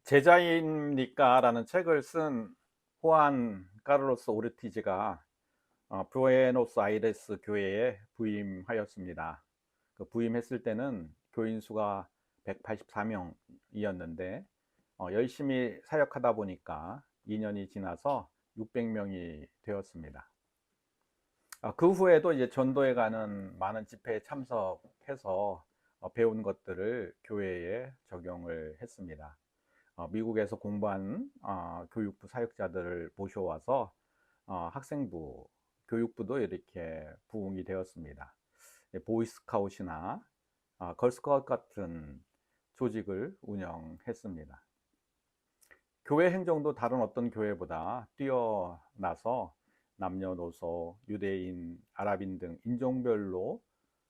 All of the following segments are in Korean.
제자입니까? 라는 책을 쓴 후안 카를로스 오르티즈가 부에노스아이레스 교회에 부임하였습니다. 그 부임했을 때는 교인 수가 184명이었는데 열심히 사역하다 보니까 2년이 지나서 600명이 되었습니다. 그 후에도 이제 전도에 가는 많은 집회에 참석해서 배운 것들을 교회에 적용을 했습니다. 미국에서 공부한 교육부 사역자들을 모셔와서 학생부, 교육부도 이렇게 부흥이 되었습니다. 보이스카웃이나 걸스카웃 같은 조직을 운영했습니다. 교회 행정도 다른 어떤 교회보다 뛰어나서 남녀노소, 유대인, 아랍인 등 인종별로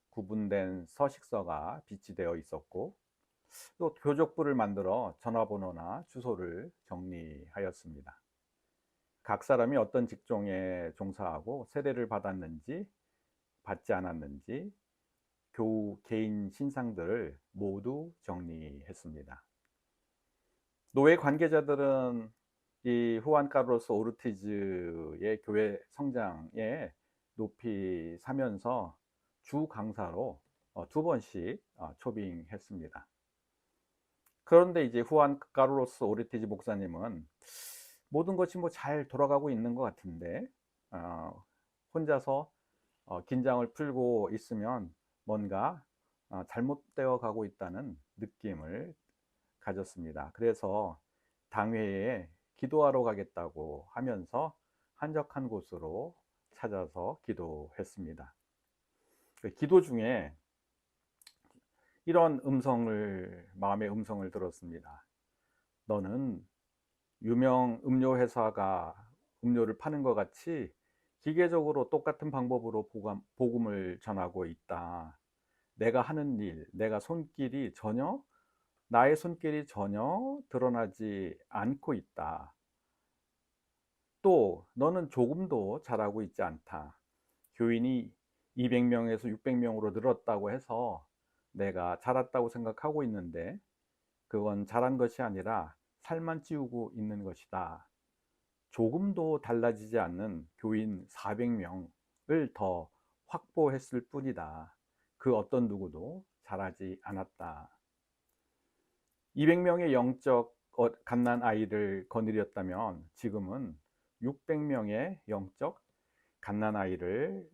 구분된 서식서가 비치되어 있었고, 또 교족부를 만들어 전화번호나 주소를 정리하였습니다. 각 사람이 어떤 직종에 종사하고 세례를 받았는지 받지 않았는지 교우 개인 신상들을 모두 정리했습니다. 노예 관계자들은 이 후안 카를로스 오르티즈의 교회 성장에 높이 사면서 주 강사로 2번씩 초빙했습니다. 그런데 이제 후안 카를로스 오르티즈 목사님은 모든 것이 뭐 잘 돌아가고 있는 것 같은데 혼자서 긴장을 풀고 있으면 뭔가 잘못되어 가고 있다는 느낌을 가졌습니다. 그래서 당회에 기도하러 가겠다고 하면서 한적한 곳으로 찾아서 기도했습니다. 그 기도 중에 이런 마음의 음성을 들었습니다. 너는 유명 음료 회사가 음료를 파는 것 같이 기계적으로 똑같은 방법으로 복음을 전하고 있다. 내가 하는 일, 나의 손길이 전혀 드러나지 않고 있다. 또 너는 조금도 잘하고 있지 않다. 교인이 200명에서 600명으로 늘었다고 해서 내가 잘했다고 생각하고 있는데 그건 잘한 것이 아니라 살만 찌우고 있는 것이다. 조금도 달라지지 않는 교인 400명을 더 확보했을 뿐이다. 그 어떤 누구도 잘하지 않았다. 200명의 영적 갓난 아이를 거느렸다면 지금은 600명의 영적 갓난 아이를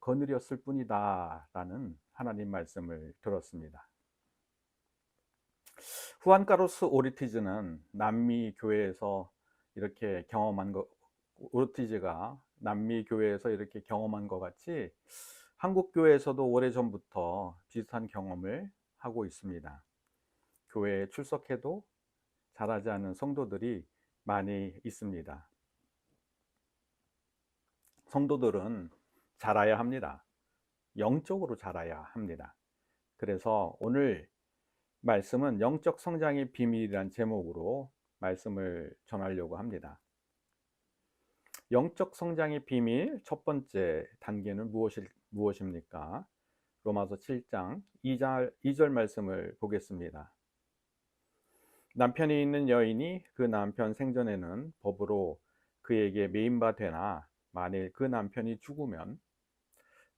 거느렸을 뿐이다 라는 하나님 말씀을 들었습니다. 후안 카르로스 오르티즈는 남미 교회에서 이렇게 경험한 것, 오르티즈가 남미 교회에서 이렇게 경험한 것 같이 한국 교회에서도 오래전부터 비슷한 경험을 하고 있습니다. 교회에 출석해도 잘하지 않는 성도들이 많이 있습니다. 성도들은 자라야 합니다. 영적으로 자라야 합니다. 그래서 오늘 말씀은 영적 성장의 비밀이란 제목으로 말씀을 전하려고 합니다. 영적 성장의 비밀 첫 번째 단계는 무엇입니까? 로마서 7장 2절 말씀을 보겠습니다. 남편이 있는 여인이 그 남편 생전에는 법으로 그에게 매인바 되나 만일 그 남편이 죽으면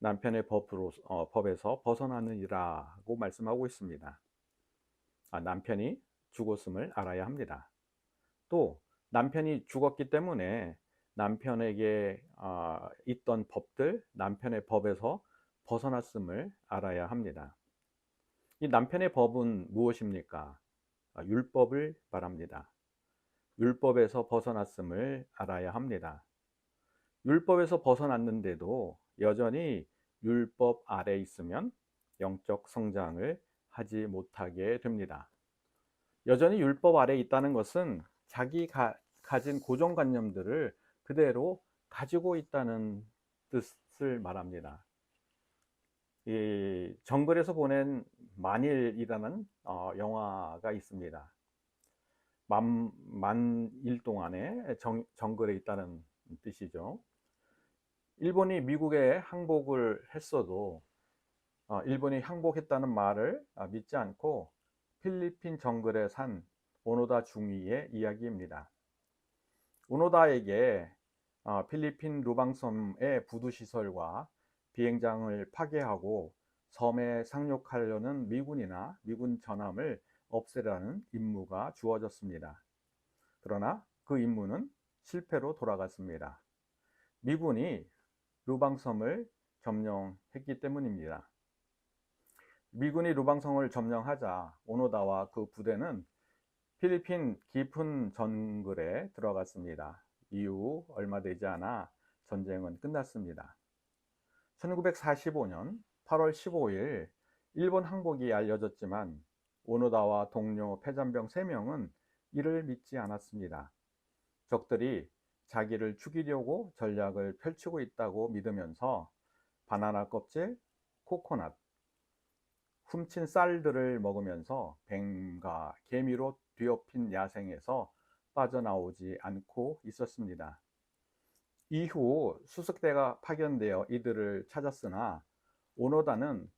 남편의 법에서 벗어나느니라고 말씀하고 있습니다. 남편이 죽었음을 알아야 합니다. 또 남편이 죽었기 때문에 남편에게 있던 법들, 남편의 법에서 벗어났음을 알아야 합니다. 이 남편의 법은 무엇입니까? 율법을 말합니다. 율법에서 벗어났음을 알아야 합니다. 율법에서 벗어났는데도 여전히 율법 아래 있으면 영적 성장을 하지 못하게 됩니다. 여전히 율법 아래 있다는 것은 가진 고정관념들을 그대로 가지고 있다는 뜻을 말합니다. 이 정글에서 보낸 만일이라는 영화가 있습니다. 만일 동안에 정글에 있다는 뜻이죠. 일본이 미국에 항복을 했어도 일본이 항복했다는 말을 믿지 않고 필리핀 정글에 산 오노다 중위의 이야기입니다. 오노다에게 필리핀 루방섬의 부두시설과 비행장을 파괴하고 섬에 상륙하려는 미군이나 미군 전함을 없애라는 임무가 주어졌습니다. 그러나 그 임무는 실패로 돌아갔습니다. 미군이 루방섬을 점령했기 때문입니다. 미군이 루방섬을 점령하자 오노다와 그 부대는 필리핀 깊은 정글에 들어갔습니다. 이후 얼마 되지 않아 전쟁은 끝났습니다. 1945년 8월 15일 일본 항복이 알려졌지만 오노다와 동료 패잔병 3명은 이를 믿지 않았습니다. 적들이 자기를 죽이려고 전략을 펼치고 있다고 믿으면서 바나나 껍질, 코코넛, 훔친 쌀들을 먹으면서 뱀과 개미로 뒤엎인 야생에서 빠져나오지 않고 있었습니다. 이후 수색대가 파견되어 이들을 찾았으나 오노다는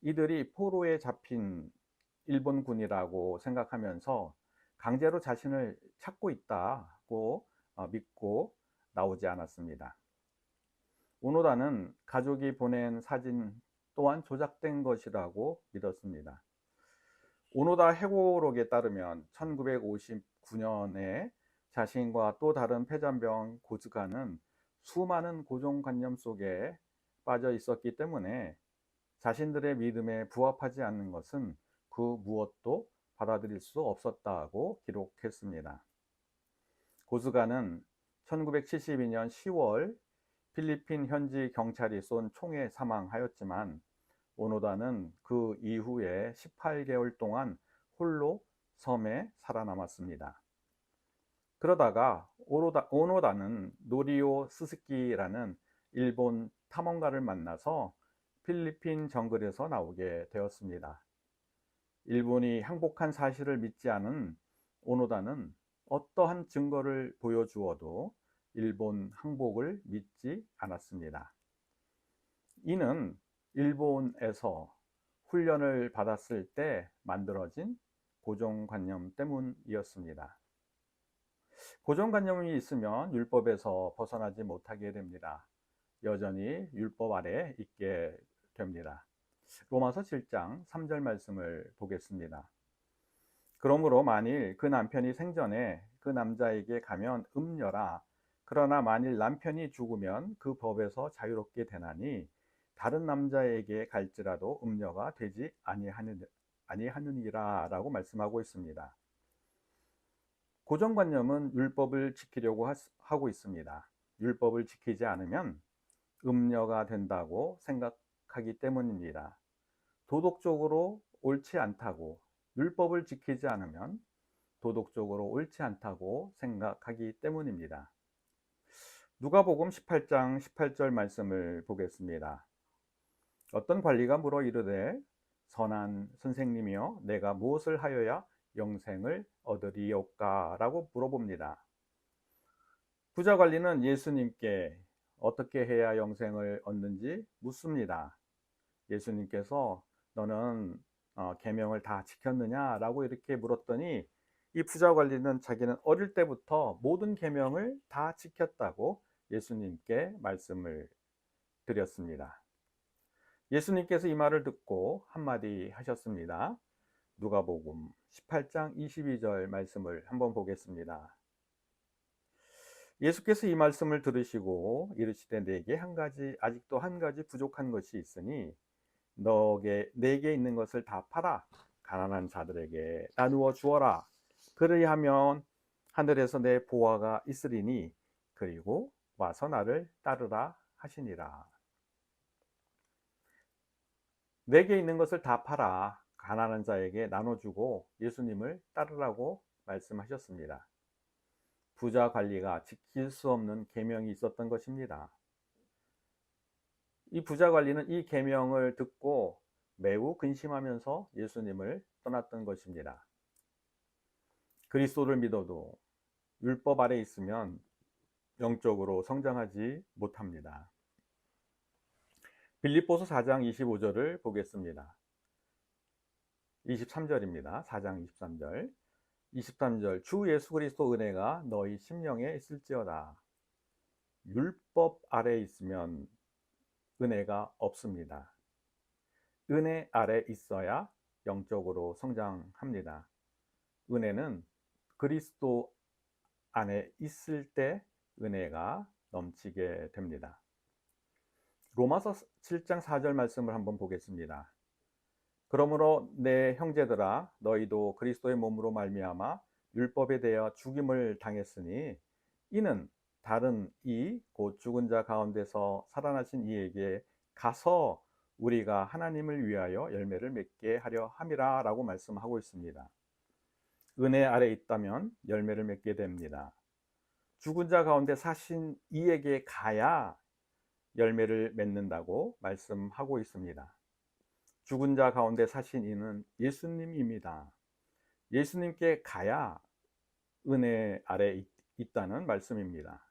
이들이 포로에 잡힌 일본군이라고 생각하면서 강제로 자신을 찾고 있다고 믿고 나오지 않았습니다. 오노다는 가족이 보낸 사진 또한 조작된 것이라고 믿었습니다. 오노다 회고록에 따르면 1959년에 자신과 또 다른 패잔병 고즈가는 수많은 고정관념 속에 빠져 있었기 때문에 자신들의 믿음에 부합하지 않는 것은 그 무엇도 받아들일 수 없었다고 기록했습니다. 고즈가는 1972년 10월 필리핀 현지 경찰이 쏜 총에 사망하였지만 오노다는 그 이후에 18개월 동안 홀로 섬에 살아남았습니다. 그러다가 오노다는 노리오 스스키라는 일본 탐험가를 만나서 필리핀 정글에서 나오게 되었습니다. 일본이 항복한 사실을 믿지 않은 오노다는 어떠한 증거를 보여주어도 일본 항복을 믿지 않았습니다. 이는 일본에서 훈련을 받았을 때 만들어진 고정관념 때문이었습니다. 고정관념이 있으면 율법에서 벗어나지 못하게 됩니다. 여전히 율법 아래 있게 됩니다. 로마서 7장 3절 말씀을 보겠습니다. 그러므로 만일 그 남편이 생전에 그 남자에게 가면 음녀라. 그러나 만일 남편이 죽으면 그 법에서 자유롭게 되나니 다른 남자에게 갈지라도 음녀가 되지 아니하느니라 라고 말씀하고 있습니다. 고정관념은 율법을 지키려고 하고 있습니다. 율법을 지키지 않으면 음녀가 된다고 생각하기 때문입니다. 도덕적으로 옳지 않다고, 율법을 지키지 않으면 도덕적으로 옳지 않다고 생각하기 때문입니다. 누가복음 18장 18절 말씀을 보겠습니다. 어떤 관리가 물어 이르되 선한 선생님이여 내가 무엇을 하여야 영생을 얻으리오까? 라고 물어봅니다. 부자 관리는 예수님께 어떻게 해야 영생을 얻는지 묻습니다. 예수님께서 너는 계명을 다 지켰느냐? 라고 이렇게 물었더니 이 부자 관리는 자기는 어릴 때부터 모든 계명을 다 지켰다고 예수님께 말씀을 드렸습니다. 예수님께서 이 말을 듣고 한마디 하셨습니다. 누가복음 18장 22절 말씀을 한번 보겠습니다. 예수께서 이 말씀을 들으시고 이르시되 내게 아직도 한 가지 부족한 것이 있으니 내게 있는 것을 다 팔아 가난한 자들에게 나누어 주어라. 그리하면 하늘에서 내 보화가 있으리니 그리고 와서 나를 따르라 하시니라. 내게 있는 것을 다 팔아 가난한 자에게 나눠주고 예수님을 따르라고 말씀하셨습니다. 부자 관리가 지킬 수 없는 계명이 있었던 것입니다. 이 부자 관리는 이 계명을 듣고 매우 근심하면서 예수님을 떠났던 것입니다. 그리스도를 믿어도 율법 아래 있으면 영적으로 성장하지 못합니다. 빌립보서 4장 25절을 보겠습니다. 23절입니다. 4장 23절. 23절 주 예수 그리스도 은혜가 너희 심령에 있을지어다. 율법 아래 있으면 은혜가 없습니다. 은혜 아래 있어야 영적으로 성장합니다. 은혜는 그리스도 안에 있을 때 은혜가 넘치게 됩니다. 로마서 7장 4절 말씀을 한번 보겠습니다. 그러므로 내 형제들아 너희도 그리스도의 몸으로 말미암아 율법에 대하여 죽임을 당했으니 이는 다른 이 곧 죽은 자 가운데서 살아나신 이에게 가서 우리가 하나님을 위하여 열매를 맺게 하려 함이라 라고 말씀하고 있습니다. 은혜 아래 있다면 열매를 맺게 됩니다. 죽은 자 가운데 사신 이에게 가야 열매를 맺는다고 말씀하고 있습니다. 죽은 자 가운데 사신 이는 예수님입니다. 예수님께 가야 은혜 아래 있다는 말씀입니다.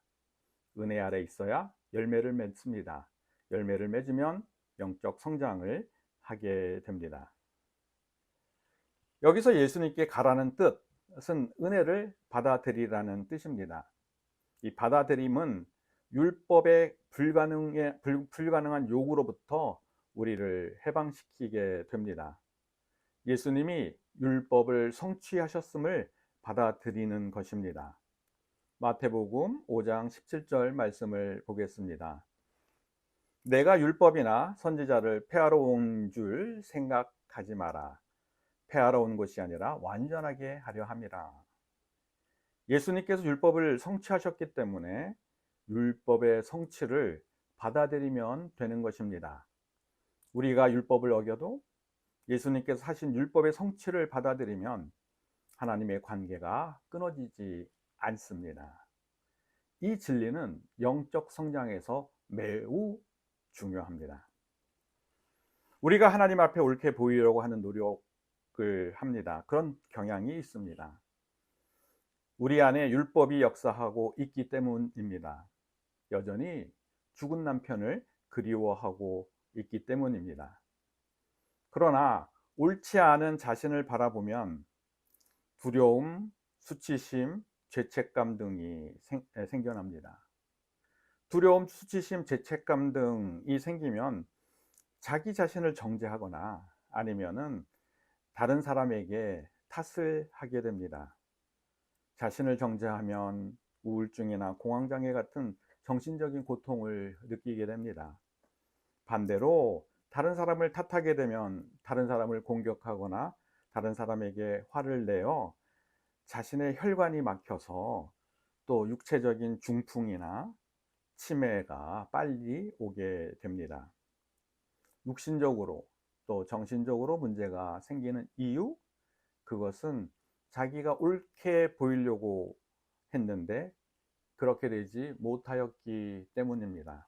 은혜 아래 있어야 열매를 맺습니다. 열매를 맺으면 영적 성장을 하게 됩니다. 여기서 예수님께 가라는 뜻은 은혜를 받아들이라는 뜻입니다. 이 받아들임은 율법의 불가능한 요구로부터 우리를 해방시키게 됩니다. 예수님이 율법을 성취하셨음을 받아들이는 것입니다. 마태복음 5장 17절 말씀을 보겠습니다. 내가 율법이나 선지자를 폐하러 온 줄 생각하지 마라. 폐하러 온 것이 아니라 완전하게 하려 함이라. 예수님께서 율법을 성취하셨기 때문에 율법의 성취를 받아들이면 되는 것입니다. 우리가 율법을 어겨도 예수님께서 하신 율법의 성취를 받아들이면 하나님의 관계가 끊어지지 않습니다. 이 진리는 영적 성장에서 매우 중요합니다. 우리가 하나님 앞에 옳게 보이려고 하는 노력을 합니다. 그런 경향이 있습니다. 우리 안에 율법이 역사하고 있기 때문입니다. 여전히 죽은 남편을 그리워하고 있기 때문입니다. 그러나 옳지 않은 자신을 바라보면 두려움, 수치심, 죄책감 등이 생겨납니다. 두려움, 수치심, 죄책감 등이 생기면 자기 자신을 정죄하거나 아니면은 다른 사람에게 탓을 하게 됩니다. 자신을 정죄하면 우울증이나 공황장애 같은 정신적인 고통을 느끼게 됩니다. 반대로 다른 사람을 탓하게 되면 다른 사람을 공격하거나 다른 사람에게 화를 내어 자신의 혈관이 막혀서 또 육체적인 중풍이나 치매가 빨리 오게 됩니다. 육신적으로 또 정신적으로 문제가 생기는 이유, 그것은 자기가 옳게 보이려고 했는데 그렇게 되지 못하였기 때문입니다.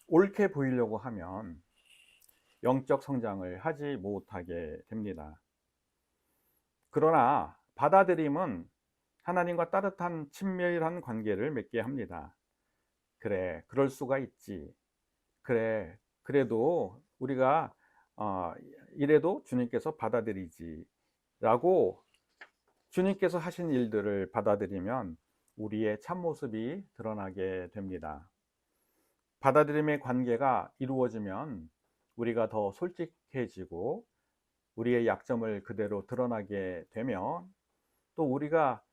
옳게 보이려고 하면 영적 성장을 하지 못하게 됩니다. 그러나 받아들임은 하나님과 따뜻한 친밀한 관계를 맺게 합니다. 그래, 그럴 수가 있지. 그래, 그래도 우리가 이래도 주님께서 받아들이지 라고 주님께서 하신 일들을 받아들이면 우리의 참모습이 드러나게 됩니다. 받아들임의 관계가 이루어지면 우리가 더 솔직해지고 우리의 약점을 그대로 드러나게 되면 또 우리가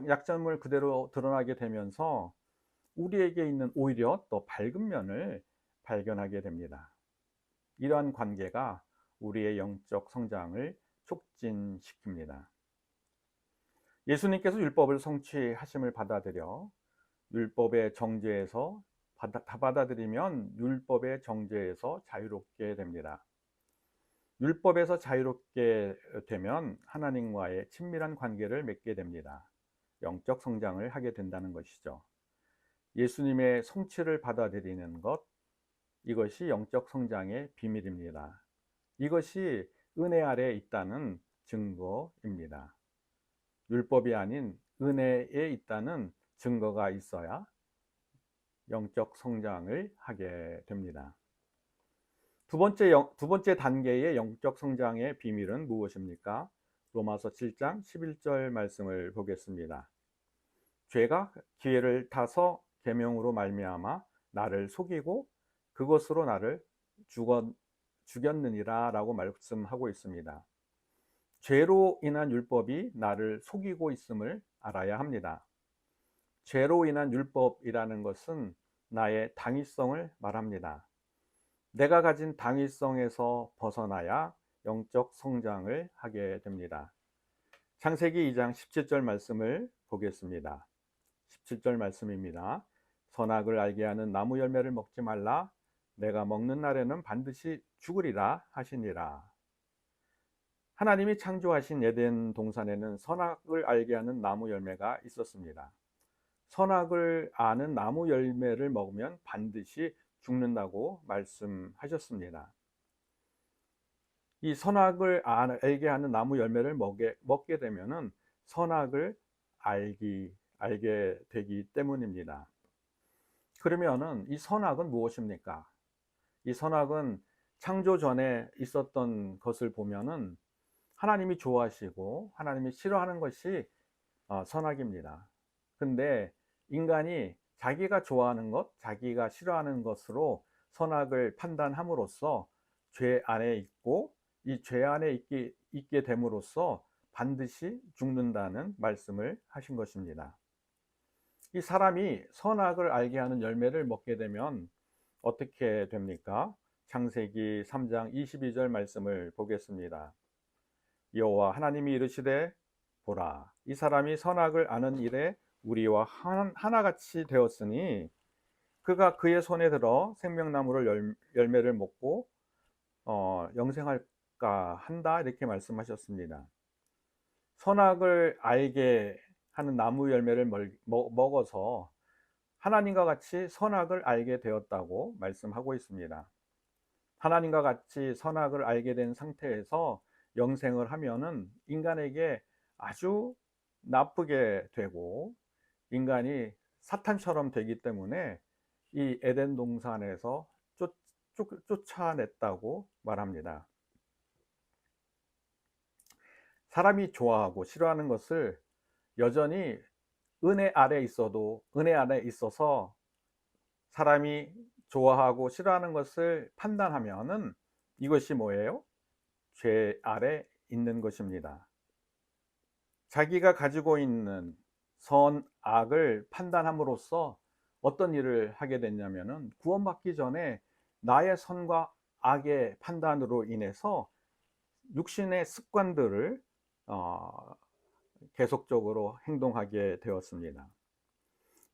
약점을 그대로 드러나게 되면서 우리에게 있는 오히려 더 밝은 면을 발견하게 됩니다. 이러한 관계가 우리의 영적 성장을 촉진시킵니다. 예수님께서 율법을 성취하심을 받아들여 율법의 정죄에서 받아들이면 율법의 정죄에서 자유롭게 됩니다. 율법에서 자유롭게 되면 하나님과의 친밀한 관계를 맺게 됩니다. 영적 성장을 하게 된다는 것이죠. 예수님의 성취를 받아들이는 것, 이것이 영적 성장의 비밀입니다. 이것이 은혜 아래에 있다는 증거입니다. 율법이 아닌 은혜에 있다는 증거가 있어야 영적 성장을 하게 됩니다. 두 번째 단계의 영적 성장의 비밀은 무엇입니까? 로마서 7장 11절 말씀을 보겠습니다. 죄가 기회를 타서 계명으로 말미암아 나를 속이고 그것으로 나를 죽였느니라 라고 말씀하고 있습니다. 죄로 인한 율법이 나를 속이고 있음을 알아야 합니다. 죄로 인한 율법이라는 것은 나의 당위성을 말합니다. 내가 가진 당위성에서 벗어나야 영적 성장을 하게 됩니다. 창세기 2장 17절 말씀을 보겠습니다. 17절 말씀입니다. 선악을 알게 하는 나무 열매를 먹지 말라. 내가 먹는 날에는 반드시 죽으리라 하시니라. 하나님이 창조하신 에덴 동산에는 선악을 알게 하는 나무 열매가 있었습니다. 선악을 아는 나무 열매를 먹으면 반드시 죽는다고 말씀하셨습니다. 이 선악을 알게 하는 나무 열매를 먹게 되면은 선악을 알게 되기 때문입니다. 그러면은 이 선악은 무엇입니까? 이 선악은 창조 전에 있었던 것을 보면은 하나님이 좋아하시고 하나님이 싫어하는 것이 선악입니다. 근데 인간이 자기가 좋아하는 것, 자기가 싫어하는 것으로 선악을 판단함으로써 죄 안에 있고 이 죄 안에 있게 됨으로써 반드시 죽는다는 말씀을 하신 것입니다. 이 사람이 선악을 알게 하는 열매를 먹게 되면 어떻게 됩니까? 창세기 3장 22절 말씀을 보겠습니다. 여호와 하나님이 이르시되 보라, 이 사람이 선악을 아는 일에 우리와 하나같이 되었으니 그가 그의 손에 들어 생명나무를 열매를 먹고 영생할까 한다, 이렇게 말씀하셨습니다. 선악을 알게 하는 나무 열매를 먹어서 하나님과 같이 선악을 알게 되었다고 말씀하고 있습니다. 하나님과 같이 선악을 알게 된 상태에서 영생을 하면은 인간에게 아주 나쁘게 되고 인간이 사탄처럼 되기 때문에 이 에덴 동산에서 쫓아냈다고 말합니다. 사람이 좋아하고 싫어하는 것을 여전히 은혜 아래 있어서 사람이 좋아하고 싫어하는 것을 판단하면은 이것이 뭐예요? 죄 아래 있는 것입니다. 자기가 가지고 있는 선악을 판단함으로써 어떤 일을 하게 됐냐면은 구원받기 전에 나의 선과 악의 판단으로 인해서 육신의 습관들을 계속적으로 행동하게 되었습니다.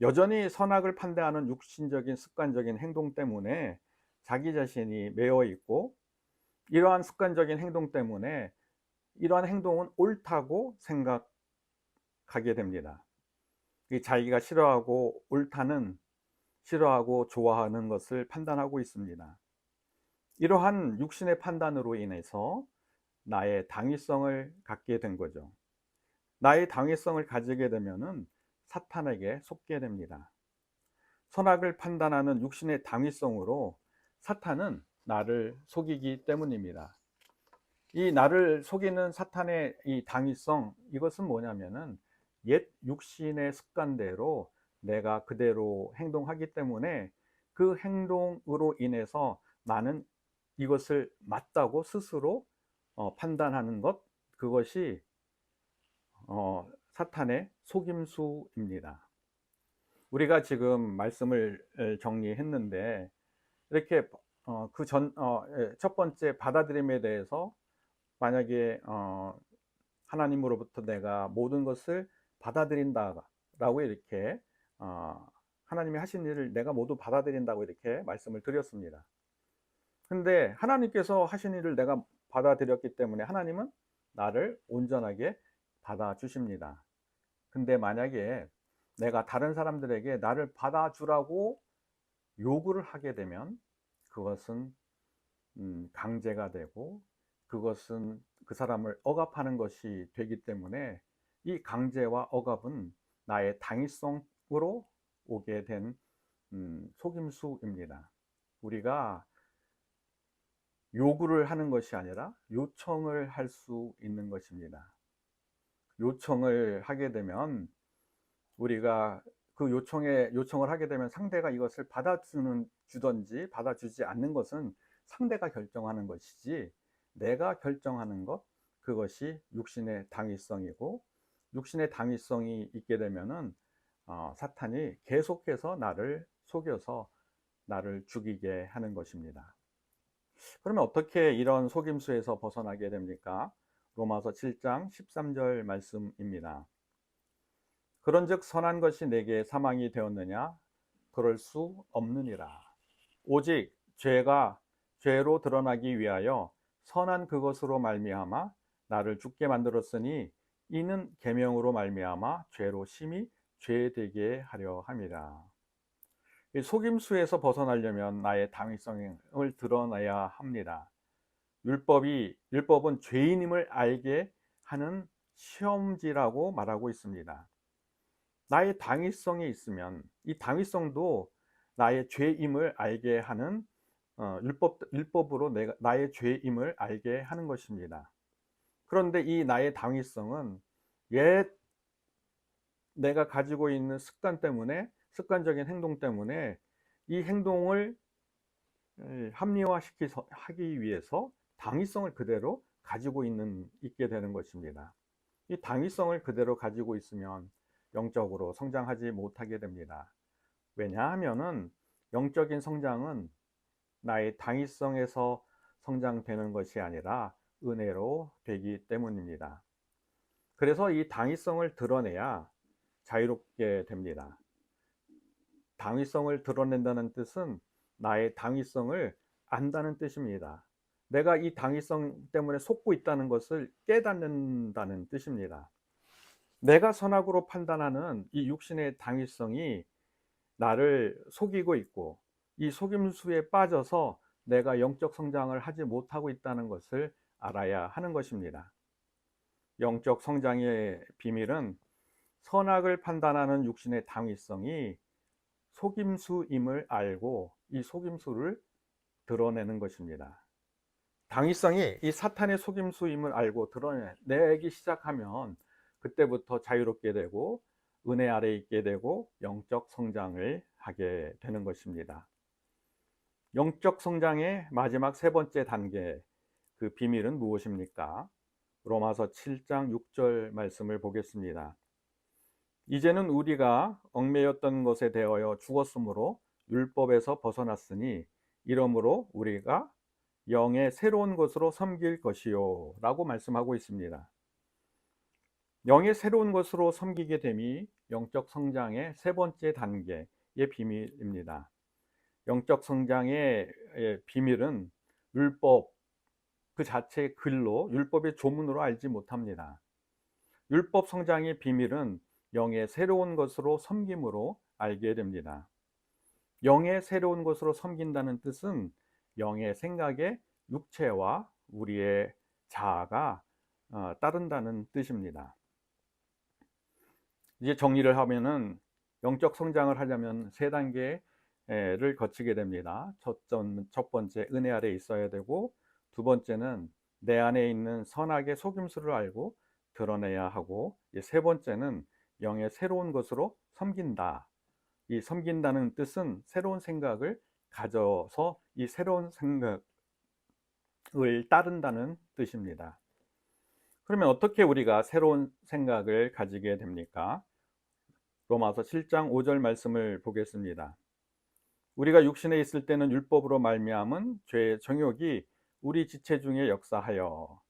여전히 선악을 판단하는 육신적인 습관적인 행동 때문에 자기 자신이 매여 있고 이러한 습관적인 행동 때문에 이러한 행동은 옳다고 생각하게 됩니다. 자기가 싫어하고 좋아하는 것을 판단하고 있습니다. 이러한 육신의 판단으로 인해서 나의 당위성을 갖게 된 거죠. 나의 당위성을 가지게 되면은 사탄에게 속게 됩니다. 선악을 판단하는 육신의 당위성으로 사탄은 나를 속이기 때문입니다. 이 나를 속이는 사탄의 이 당위성, 이것은 뭐냐면은 옛 육신의 습관대로 내가 그대로 행동하기 때문에 그 행동으로 인해서 나는 이것을 맞다고 스스로 판단하는 것, 그것이 사탄의 속임수입니다. 우리가 지금 말씀을 정리했는데 이렇게 첫 번째 받아들임에 대해서 만약에 하나님으로부터 내가 모든 것을 받아들인다라고 이렇게 하나님이 하신 일을 내가 모두 받아들인다고 이렇게 말씀을 드렸습니다. 근데 하나님께서 하신 일을 내가 받아들였기 때문에 하나님은 나를 온전하게 받아주십니다. 근데 만약에 내가 다른 사람들에게 나를 받아주라고 요구를 하게 되면 그것은 강제가 되고 그것은 그 사람을 억압하는 것이 되기 때문에 이 강제와 억압은 나의 당위성으로 오게 된 속임수입니다. 우리가 요구를 하는 것이 아니라 요청을 할 수 있는 것입니다. 요청을 하게 되면 우리가 그 요청을 하게 되면 상대가 이것을 주든지 받아주지 않는 것은 상대가 결정하는 것이지, 내가 결정하는 것, 그것이 육신의 당위성이고, 육신의 당위성이 있게 되면은 사탄이 계속해서 나를 속여서 나를 죽이게 하는 것입니다. 그러면 어떻게 이런 속임수에서 벗어나게 됩니까? 로마서 7장 13절 말씀입니다. 그런즉 선한 것이 내게 사망이 되었느냐? 그럴 수 없느니라. 오직 죄가 죄로 드러나기 위하여 선한 그것으로 말미암아 나를 죽게 만들었으니, 이는 계명으로 말미암아 죄로 심히 죄되게 하려 함이라. 이 속임수에서 벗어나려면 나의 당위성을 드러내야 합니다. 율법은 죄인임을 알게 하는 시험지라고 말하고 있습니다. 나의 당위성이 있으면 이 당위성도 나의 죄임을 알게 하는 율법으로 나의 죄임을 알게 하는 것입니다. 그런데 이 나의 당위성은 옛 내가 가지고 있는 습관적인 행동 때문에 이 행동을 합리화하기 위해서 당위성을 그대로 가지고 있게 되는 것입니다. 이 당위성을 그대로 가지고 있으면 영적으로 성장하지 못하게 됩니다. 왜냐하면은 영적인 성장은 나의 당위성에서 성장되는 것이 아니라 은혜로 되기 때문입니다. 그래서 이 당위성을 드러내야 자유롭게 됩니다. 당위성을 드러낸다는 뜻은 나의 당위성을 안다는 뜻입니다. 내가 이 당위성 때문에 속고 있다는 것을 깨닫는다는 뜻입니다. 내가 선악으로 판단하는 이 육신의 당위성이 나를 속이고 있고, 이 속임수에 빠져서 내가 영적 성장을 하지 못하고 있다는 것을 알아야 하는 것입니다. 영적 성장의 비밀은 선악을 판단하는 육신의 당위성이 속임수임을 알고 이 속임수를 드러내는 것입니다. 당위성이 이 사탄의 속임수임을 알고 드러내기 시작하면 그때부터 자유롭게 되고 은혜 아래 있게 되고 영적 성장을 하게 되는 것입니다. 영적 성장의 마지막 세 번째 단계, 그 비밀은 무엇입니까? 로마서 7장 6절 말씀을 보겠습니다. 이제는 우리가 얽매였던 것에 대하여 죽었으므로 율법에서 벗어났으니, 이러므로 우리가 영의 새로운 것으로 섬길 것이요 라고 말씀하고 있습니다. 영의 새로운 것으로 섬기게 됨이 영적 성장의 세 번째 단계의 비밀입니다. 영적 성장의 비밀은 율법 그 자체의 글로, 율법의 조문으로 알지 못합니다. 율법 성장의 비밀은 영의 새로운 것으로 섬김으로 알게 됩니다. 영의 새로운 것으로 섬긴다는 뜻은 영의 생각에 육체와 우리의 자아가 따른다는 뜻입니다. 이제 정리를 하면은 영적 성장을 하려면 세 단계를 거치게 됩니다. 첫 번째, 은혜 아래 있어야 되고, 두 번째는 내 안에 있는 선악의 속임수를 알고 드러내야 하고, 세 번째는 영의 새로운 것으로 섬긴다. 이 섬긴다는 뜻은 새로운 생각을 가져서 이 새로운 생각을 따른다는 뜻입니다. 그러면 어떻게 우리가 새로운 생각을 가지게 됩니까? 로마서 7장 5절 말씀을 보겠습니다. 우리가 육신에 있을 때는 율법으로 말미암은 죄의 정욕이 우리 지체 중에 역사하여,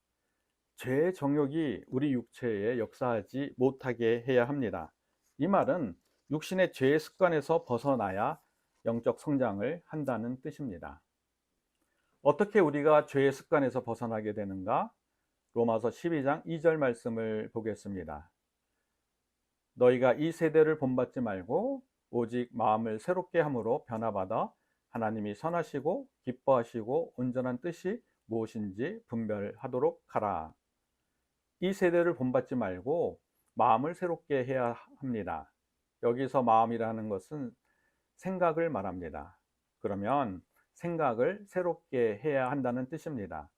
죄의 정욕이 우리 육체에 역사하지 못하게 해야 합니다. 이 말은 육신의 죄의 습관에서 벗어나야 영적 성장을 한다는 뜻입니다. 어떻게 우리가 죄의 습관에서 벗어나게 되는가? 로마서 12장 2절 말씀을 보겠습니다. 너희가 이 세대를 본받지 말고 오직 마음을 새롭게 함으로 변화받아 하나님이 선하시고 기뻐하시고 온전한 뜻이 무엇인지 분별하도록 하라. 이 세대를 본받지 말고 마음을 새롭게 해야 합니다. 여기서 마음이라는 것은 생각을 말합니다. 그러면 생각을 새롭게 해야 한다는 뜻입니다.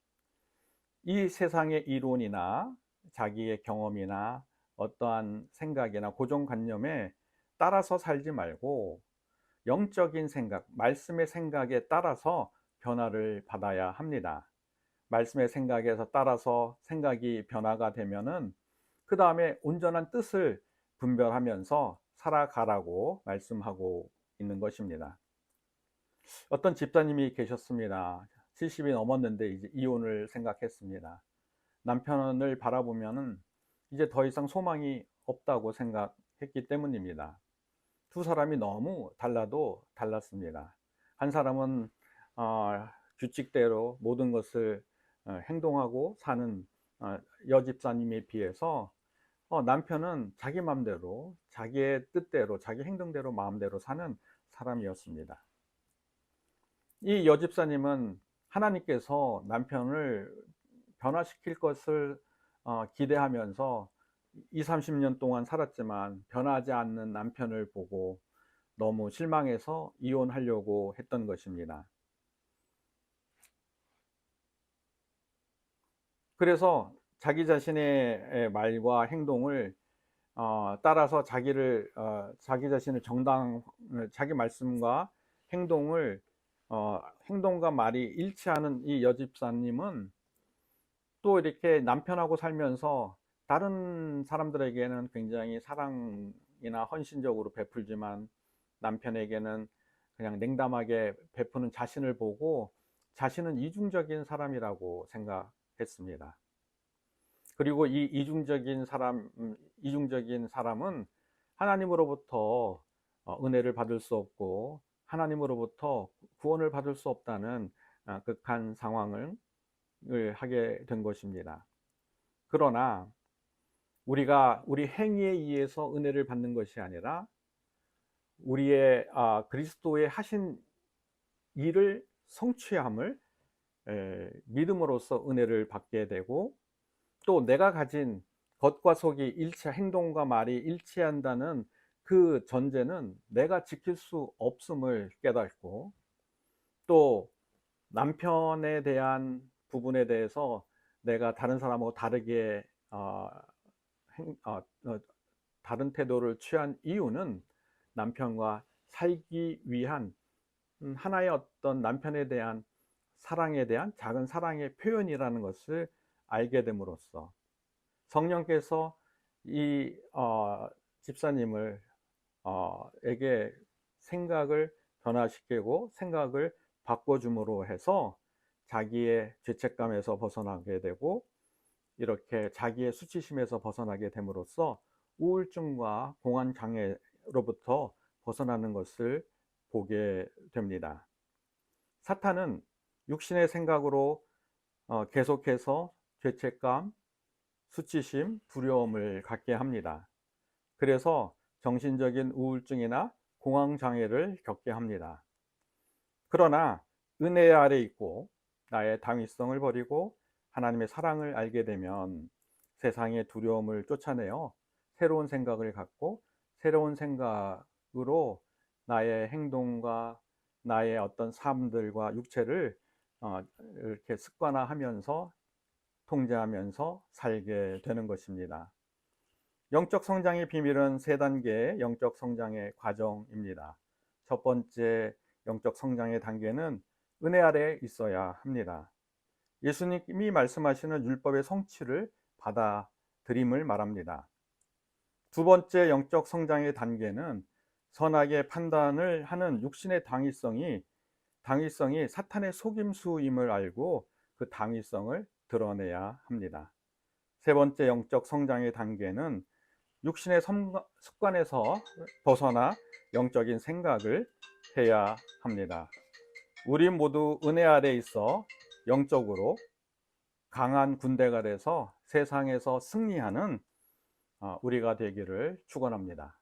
이 세상의 이론이나 자기의 경험이나 어떠한 생각이나 고정관념에 따라서 살지 말고 영적인 생각, 말씀의 생각에 따라서 변화를 받아야 합니다. 말씀의 생각에서 따라서 생각이 변화가 되면은 그 다음에 온전한 뜻을 분별하면서 살아가라고 말씀하고 있는 것입니다. 어떤 집사님이 계셨습니다. 70이 넘었는데 이제 이혼을 생각했습니다. 남편을 바라보면은 이제 더 이상 소망이 없다고 생각했기 때문입니다. 두 사람이 너무 달라도 달랐습니다. 한 사람은 규칙대로 모든 것을 행동하고 사는 여집사님에 비해서 남편은 자기 마음대로, 자기의 뜻대로, 자기 행동대로 마음대로 사는 사람이었습니다. 이 여집사님은 하나님께서 남편을 변화시킬 것을 기대하면서 20-30년 동안 살았지만 변하지 않는 남편을 보고 너무 실망해서 이혼하려고 했던 것입니다. 그래서 자기 자신의 말과 행동을 따라서 자기 자신을 자기 말씀과 행동을 행동과 말이 일치하는 이 여집사님은 또 이렇게 남편하고 살면서 다른 사람들에게는 굉장히 사랑이나 헌신적으로 베풀지만 남편에게는 그냥 냉담하게 베푸는 자신을 보고 자신은 이중적인 사람이라고 생각했습니다. 그리고 이 이중적인 사람은 하나님으로부터 은혜를 받을 수 없고 하나님으로부터 구원을 받을 수 없다는 극한 상황을 하게 된 것입니다. 그러나 우리가 우리 행위에 의해서 은혜를 받는 것이 아니라 우리의 그리스도의 하신 일을 성취함을 믿음으로써 은혜를 받게 되고, 또 내가 가진 겉과 속이 행동과 말이 일치한다는 그 전제는 내가 지킬 수 없음을 깨닫고, 또 남편에 대한 부분에 대해서 내가 다른 사람하고 다르게 다른 태도를 취한 이유는 남편과 살기 위한 하나의 어떤 남편에 대한 사랑에 대한 작은 사랑의 표현이라는 것을 알게 됨으로써 성령께서 이 집사님을 에게 생각을 변화시키고 생각을 바꿔줌으로 해서 자기의 죄책감에서 벗어나게 되고, 이렇게 자기의 수치심에서 벗어나게 됨으로써 우울증과 공황 장애로부터 벗어나는 것을 보게 됩니다. 사탄은 육신의 생각으로 계속해서 죄책감, 수치심, 두려움을 갖게 합니다. 그래서 정신적인 우울증이나 공황 장애를 겪게 합니다. 그러나 은혜 아래 있고 나의 당위성을 버리고 하나님의 사랑을 알게 되면 세상의 두려움을 쫓아내어 새로운 생각을 갖고 새로운 생각으로 나의 행동과 나의 어떤 삶들과 육체를 이렇게 습관화하면서 통제하면서 살게 되는 것입니다. 영적 성장의 비밀은 세 단계의 영적 성장의 과정입니다. 첫 번째 영적 성장의 단계는 은혜 아래에 있어야 합니다. 예수님이 말씀하시는 율법의 성취를 받아들임을 말합니다. 두 번째 영적 성장의 단계는 선악의 판단을 하는 육신의 당위성이 사탄의 속임수임을 알고 그 당위성을 드러내야 합니다. 세 번째 영적 성장의 단계는 육신의 습관에서 벗어나 영적인 생각을 해야 합니다. 우리 모두 은혜 아래 있어 영적으로 강한 군대가 돼서 세상에서 승리하는 우리가 되기를 축원합니다.